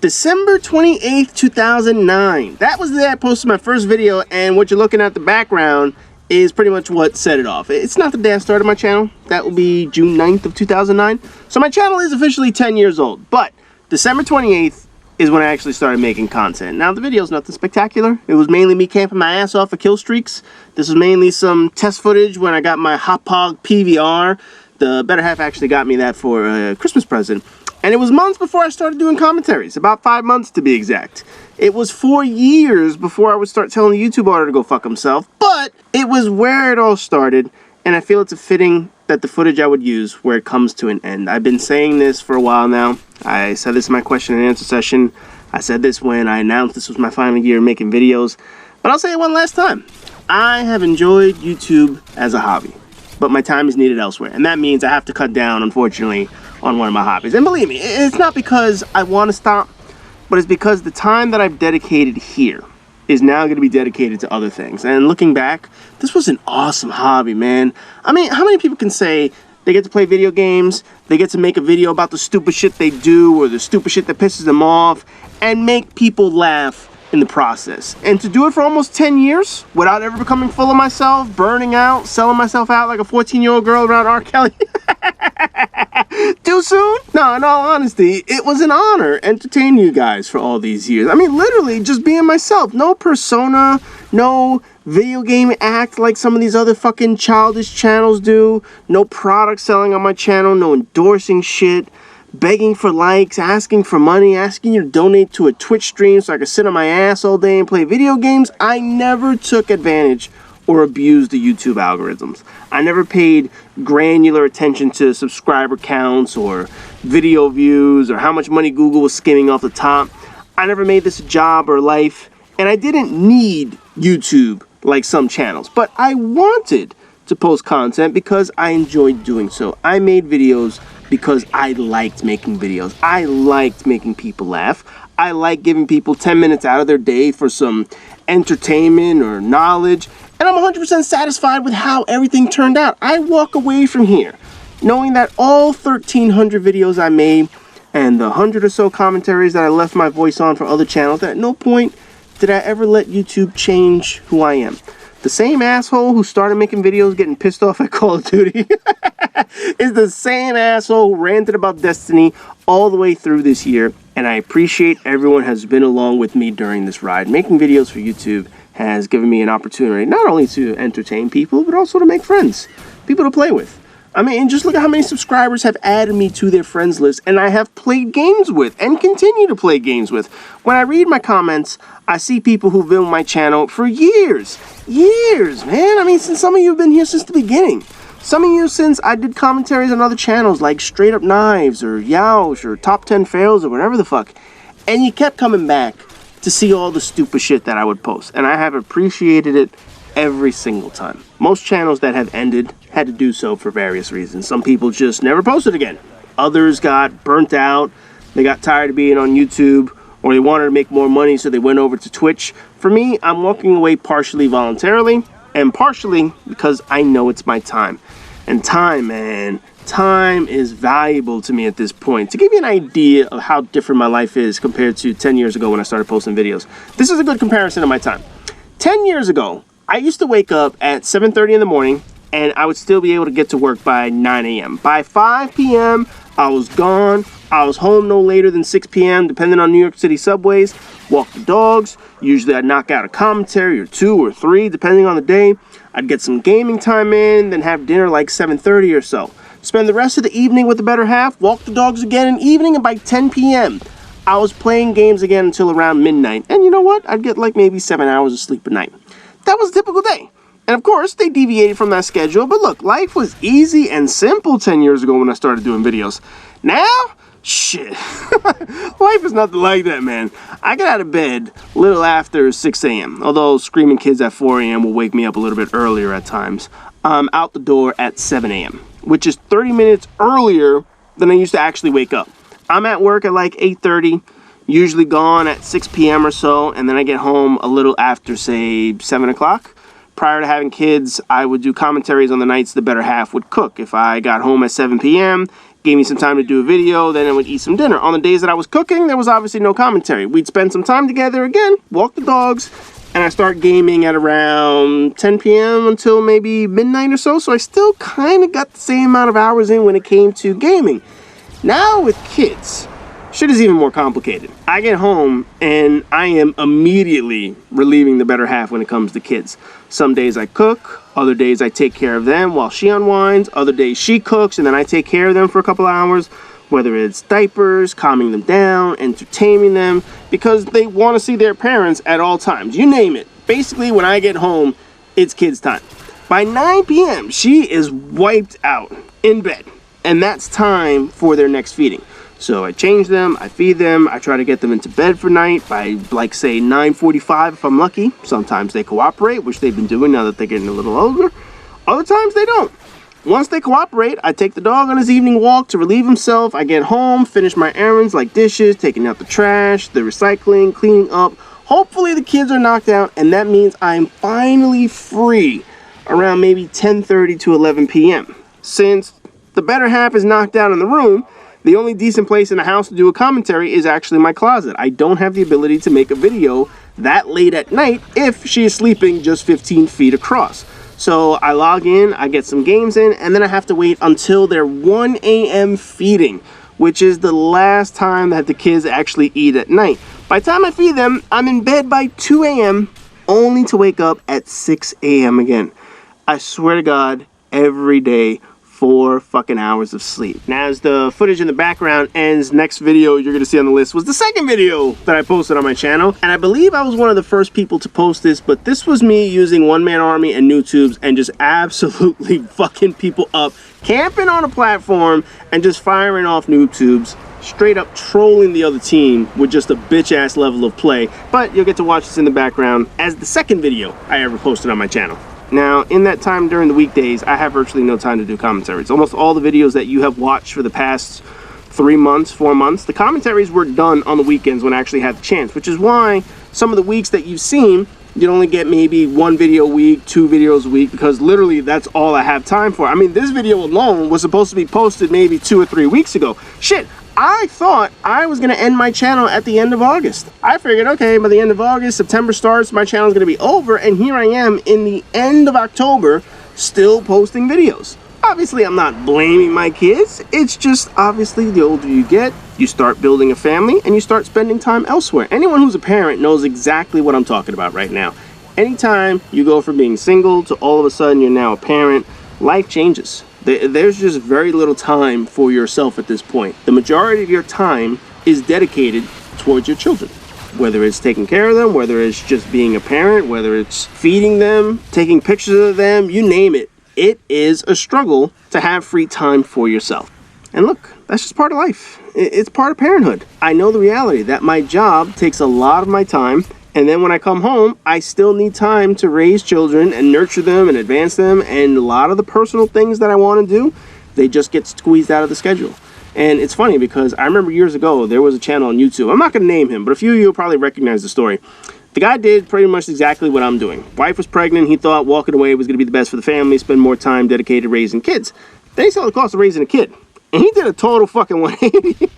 December 28th, 2009. That was the day I posted my first video, and what you're looking at the background is pretty much what set it off. It's not the day I started my channel. That will be June 9th of 2009. So my channel is officially 10 years old, but December 28th is when I actually started making content. Now the video is nothing spectacular. It was mainly me camping my ass off for kill streaks. This was mainly some test footage when I got my Hauppauge PVR. The better half actually got me that for a Christmas present. And it was months before I started doing commentaries, about 5 months to be exact. It was 4 years before I would start telling the YouTube auditor to go fuck himself, but it was where it all started, and I feel it's a fitting that the footage I would use where it comes to an end. I've been saying this for a while now. I said this in my question and answer session. I said this when I announced this was my final year making videos, but I'll say it one last time. I have enjoyed YouTube as a hobby, but my time is needed elsewhere, and that means I have to cut down, unfortunately, on one of my hobbies. And believe me, it's not because I want to stop, but it's because the time that I've dedicated here is now going to be dedicated to other things. And looking back, this was an awesome hobby, man. I mean, how many people can say they get to play video games, they get to make a video about the stupid shit they do or the stupid shit that pisses them off, and make people laugh in the process? And to do it for almost 10 years without ever becoming full of myself, burning out, selling myself out like a 14-year-old girl around R. Kelly. Too soon? No, in all honesty, it was an honor entertaining you guys for all these years. I mean, literally just being myself. No persona, no video game act like some of these other fucking childish channels do. No product selling on my channel, no endorsing shit. Begging for likes, asking for money, asking you to donate to a Twitch stream so I could sit on my ass all day and play video games. I never took advantage or abused the YouTube algorithms. I never paid granular attention to subscriber counts or video views or how much money Google was skimming off the top. I never made this a job or life, and I didn't need YouTube like some channels, but I wanted to post content because I enjoyed doing so. I made videos because I liked making videos. I liked making people laugh. I like giving people 10 minutes out of their day for some entertainment or knowledge, and I'm 100% satisfied with how everything turned out. I walk away from here knowing that all 1,300 videos I made and the 100 or so commentaries that I left my voice on for other channels, that at no point did I ever let YouTube change who I am. The same asshole who started making videos getting pissed off at Call of Duty is the same asshole who ranted about Destiny all the way through this year, and I appreciate everyone has been along with me during this ride. Making videos for YouTube has given me an opportunity not only to entertain people, but also to make friends, people to play with. I mean, just look at how many subscribers have added me to their friends list, and I have played games with and continue to play games with. When I read my comments, I see people who've been on my channel for years, man. I mean, since some of you have been here since the beginning. Some of you since I did commentaries on other channels like Straight Up Knives or Yoush or Top 10 Fails or whatever the fuck. And you kept coming back to see all the stupid shit that I would post. And I have appreciated it every single time. Most channels that have ended had to do so for various reasons. Some people just never posted again. Others got burnt out. They got tired of being on YouTube, or they wanted to make more money, so they went over to Twitch. For me, I'm walking away partially voluntarily and partially because I know it's my time. And time, man, time is valuable to me at this point. To give you an idea of how different my life is compared to 10 years ago when I started posting videos, this is a good comparison of my time. 10 years ago, I used to wake up at 7:30 in the morning, and I would still be able to get to work by 9 a.m. By 5 p.m., I was gone. I was home no later than 6 p.m., depending on New York City subways. Walk the dogs. Usually I'd knock out a commentary or 2 or 3, depending on the day. I'd get some gaming time in, then have dinner like 7:30 or so. Spend the rest of the evening with the better half, walk the dogs again in the evening, and by 10 p.m., I was playing games again until around midnight. And you know what? I'd get like maybe 7 hours of sleep a night. That was a typical day. And of course, they deviated from that schedule. But look, life was easy and simple 10 years ago when I started doing videos. Now, shit. Life is nothing like that, man. I get out of bed a little after 6 a.m. Although screaming kids at 4 a.m. will wake me up a little bit earlier at times. I'm out the door at 7 a.m., which is 30 minutes earlier than I used to actually wake up. I'm at work at like 8:30. Usually gone at 6 p.m. or so, and then I get home a little after, say, 7 o'clock. Prior to having kids, I would do commentaries on the nights the better half would cook. If I got home at 7 p.m., gave me some time to do a video, then I would eat some dinner. On the days that I was cooking, there was obviously no commentary. We'd spend some time together again, walk the dogs, and I start gaming at around 10 p.m. until maybe midnight or so. So I still kind of got the same amount of hours in when it came to gaming. Now with kids, shit is even more complicated. I get home and I am immediately relieving the better half when it comes to kids. Some days I cook, other days I take care of them while she unwinds, other days she cooks and then I take care of them for a couple hours, whether it's diapers, calming them down, entertaining them, because they want to see their parents at all times. You name it. Basically, when I get home, it's kids time. By 9 p.m., she is wiped out in bed, and that's time for their next feeding. So I change them, I feed them, I try to get them into bed for night by, like, say, 9:45 if I'm lucky. Sometimes they cooperate, which they've been doing now that they're getting a little older. Other times they don't. Once they cooperate, I take the dog on his evening walk to relieve himself. I get home, finish my errands like dishes, taking out the trash, the recycling, cleaning up. Hopefully the kids are knocked out, and that means I'm finally free around maybe 10:30 to 11 p.m. Since the better half is knocked out in the room, the only decent place in the house to do a commentary is actually my closet. I don't have the ability to make a video that late at night if she is sleeping just 15 feet across. So I log in, I get some games in, and then I have to wait until their 1 a.m. feeding, which is the last time that the kids actually eat at night. By the time I feed them, I'm in bed by 2 a.m., only to wake up at 6 a.m. again. I swear to God, every day, 4 fucking hours of sleep. Now, as the footage in the background ends, next video you're gonna see on the list was the second video that I posted on my channel, and I believe I was one of the first people to post this, but this was me using One Man Army and NewTubes and just absolutely fucking people up, camping on a platform and just firing off NewTubes, straight up trolling the other team with just a bitch ass level of play. But you'll get to watch this in the background as the second video I ever posted on my channel. Now, in that time during the weekdays, I have virtually no time to do commentaries. Almost all the videos that you have watched for the past 3 months, 4 months, the commentaries were done on the weekends when I actually had the chance, which is why some of the weeks that you've seen, you'd only get maybe 1 video a week, 2 videos a week, because literally that's all I have time for. I mean, this video alone was supposed to be posted maybe 2 or 3 weeks ago. Shit, I thought I was going to end my channel at the end of August. I figured, okay, by the end of August, September starts, my channel is going to be over, and here I am in the end of October, still posting videos. Obviously, I'm not blaming my kids. It's just, obviously, the older you get, you start building a family, and you start spending time elsewhere. Anyone who's a parent knows exactly what I'm talking about right now. Anytime you go from being single to all of a sudden you're now a parent, life changes. There's just very little time for yourself at this point. The majority of your time is dedicated towards your children. Whether it's taking care of them, whether it's just being a parent, whether it's feeding them, taking pictures of them, you name it. It is a struggle to have free time for yourself. And look, that's just part of life. It's part of parenthood. I know the reality that my job takes a lot of my time, and then when I come home, I still need time to raise children and nurture them and advance them, and a lot of the personal things that I want to do, they just get squeezed out of the schedule. And it's funny because I remember years ago, there was a channel on YouTube. I'm not going to name him, but a few of you will probably recognize the story. The guy did pretty much exactly what I'm doing. Wife was pregnant. He thought walking away was going to be the best for the family, spend more time dedicated raising kids. Then he saw the cost of raising a kid, and he did a total fucking 180.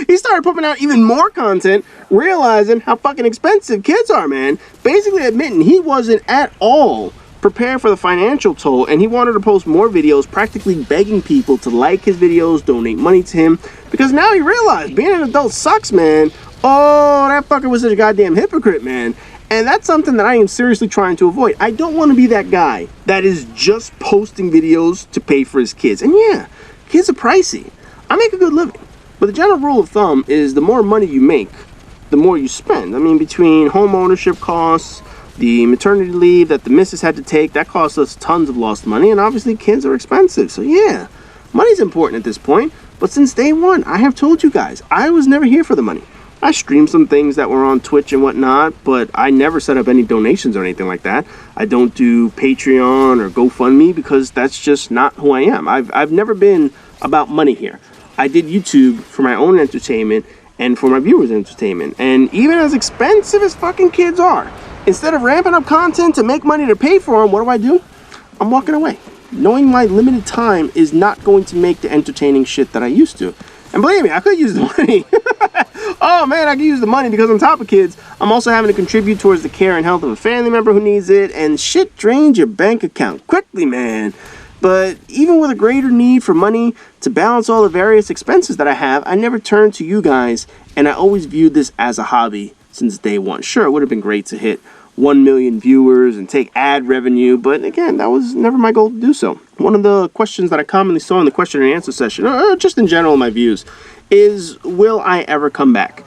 He started pumping out even more content, realizing how fucking expensive kids are, man. Basically admitting he wasn't at all prepared for the financial toll, and he wanted to post more videos, practically begging people to like his videos, donate money to him, because now he realized being an adult sucks, man. Oh, that fucker was such a goddamn hypocrite, man. And that's something that I am seriously trying to avoid. I don't want to be that guy that is just posting videos to pay for his kids. And yeah, kids are pricey. I make a good living. But the general rule of thumb is the more money you make, the more you spend. I mean, between home ownership costs, the maternity leave that the missus had to take, that costs us tons of lost money. And obviously kids are expensive. So yeah, money's important at this point. But since day one, I have told you guys, I was never here for the money. I streamed some things that were on Twitch and whatnot, but I never set up any donations or anything like that. I don't do Patreon or GoFundMe because that's just not who I am. I've never been about money here. I did YouTube for my own entertainment and for my viewers' entertainment. And even as expensive as fucking kids are, instead of ramping up content to make money to pay for them, what do? I'm walking away. knowing my limited time is not going to make the entertaining shit that I used to. And believe me, I could use the money. Oh man, I could use the money because on top of kids, I'm also having to contribute towards the care and health of a family member who needs it, and shit drains your bank account quickly, man. But even with a greater need for money to balance all the various expenses that I have, I never turned to you guys, and I always viewed this as a hobby since day one. Sure, it would have been great to hit 1 million viewers and take ad revenue, but again, that was never my goal to do so. One of the questions that I commonly saw in the question and answer session, or just in general my views, is will I ever come back?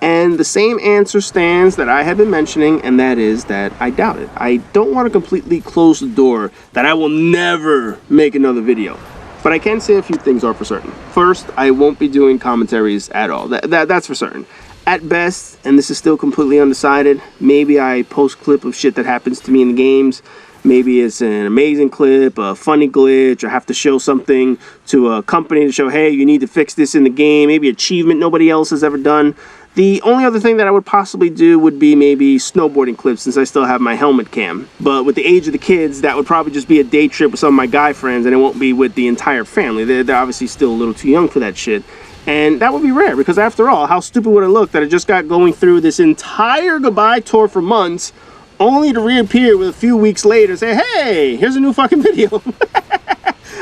And the same answer stands that I have been mentioning, and that is that I doubt it. I don't want to completely close the door that I will never make another video. But I can say a few things are for certain. First, I won't be doing commentaries at all. That's for certain. At best, and this is still completely undecided, maybe I post clip of shit that happens to me in the games. Maybe it's an amazing clip, a funny glitch, or have to show something to a company to show, hey, you need to fix this in the game. Maybe achievement nobody else has ever done. The only other thing that I would possibly do would be maybe snowboarding clips since I still have my helmet cam. But with the age of the kids, that would probably just be a day trip with some of my guy friends, and it won't be with the entire family. They're obviously still a little too young for that shit. And that would be rare because after all, how stupid would it look that I just got going through this entire goodbye tour for months only to reappear with a few weeks later and say, hey, here's a new fucking video.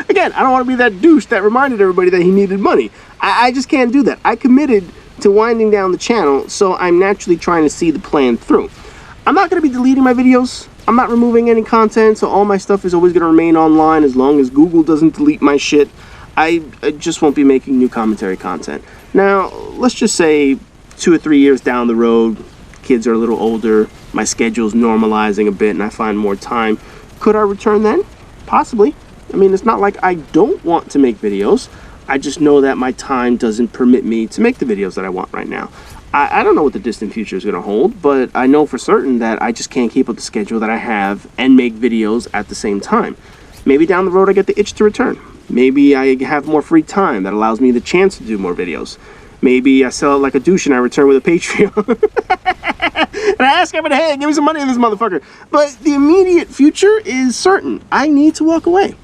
Again, I don't want to be that douche that reminded everybody that he needed money. I just can't do that. I committed to winding down the channel, so I'm naturally trying to see the plan through. I'm not going to be deleting my videos. I'm not removing any content, so all my stuff is always going to remain online as long as Google doesn't delete my shit. I just won't be making new commentary content. Now, let's just say 2 or 3 years down the road, kids are a little older, my schedule's normalizing a bit, and I find more time. Could I return then? Possibly. I mean, it's not like I don't want to make videos. I just know that my time doesn't permit me to make the videos that I want right now. I don't know what the distant future is going to hold, but I know for certain that I just can't keep up the schedule that I have and make videos at the same time. Maybe down the road I get the itch to return. Maybe I have more free time that allows me the chance to do more videos. Maybe I sell it like a douche and I return with a Patreon. And I ask everybody, hey, give me some money in this motherfucker. But the immediate future is certain. I need to walk away.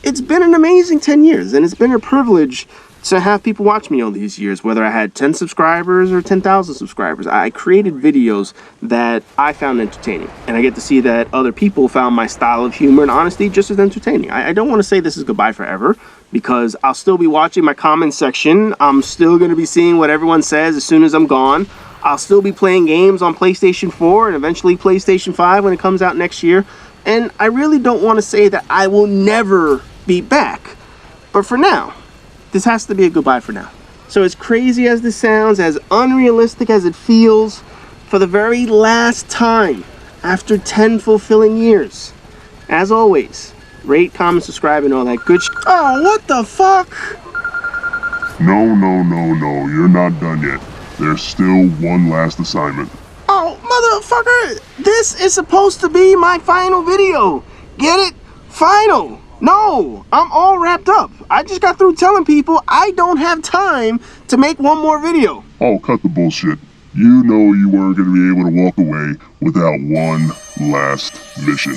It's been an amazing 10 years, and it's been a privilege to have people watch me all these years, whether I had 10 subscribers or 10,000 subscribers. I created videos that I found entertaining, and I get to see that other people found my style of humor and honesty just as entertaining. I don't want to say this is goodbye forever, because I'll still be watching my comment section. I'm still going to be seeing what everyone says as soon as I'm gone. I'll still be playing games on PlayStation 4 and eventually PlayStation 5 when it comes out next year. And I really don't want to say that I will never be back. But for now, this has to be a goodbye for now. So as crazy as this sounds, as unrealistic as it feels, for the very last time, after 10 fulfilling years, as always, rate, comment, subscribe, and all that good shit. Oh, what the fuck? No, you're not done yet. There's still one last assignment. Oh, motherfucker! This is supposed to be my final video. Get it? Final. No, I'm all wrapped up. I just got through telling people I don't have time to make one more video. Oh, cut the bullshit. You know you weren't going to be able to walk away without one last mission.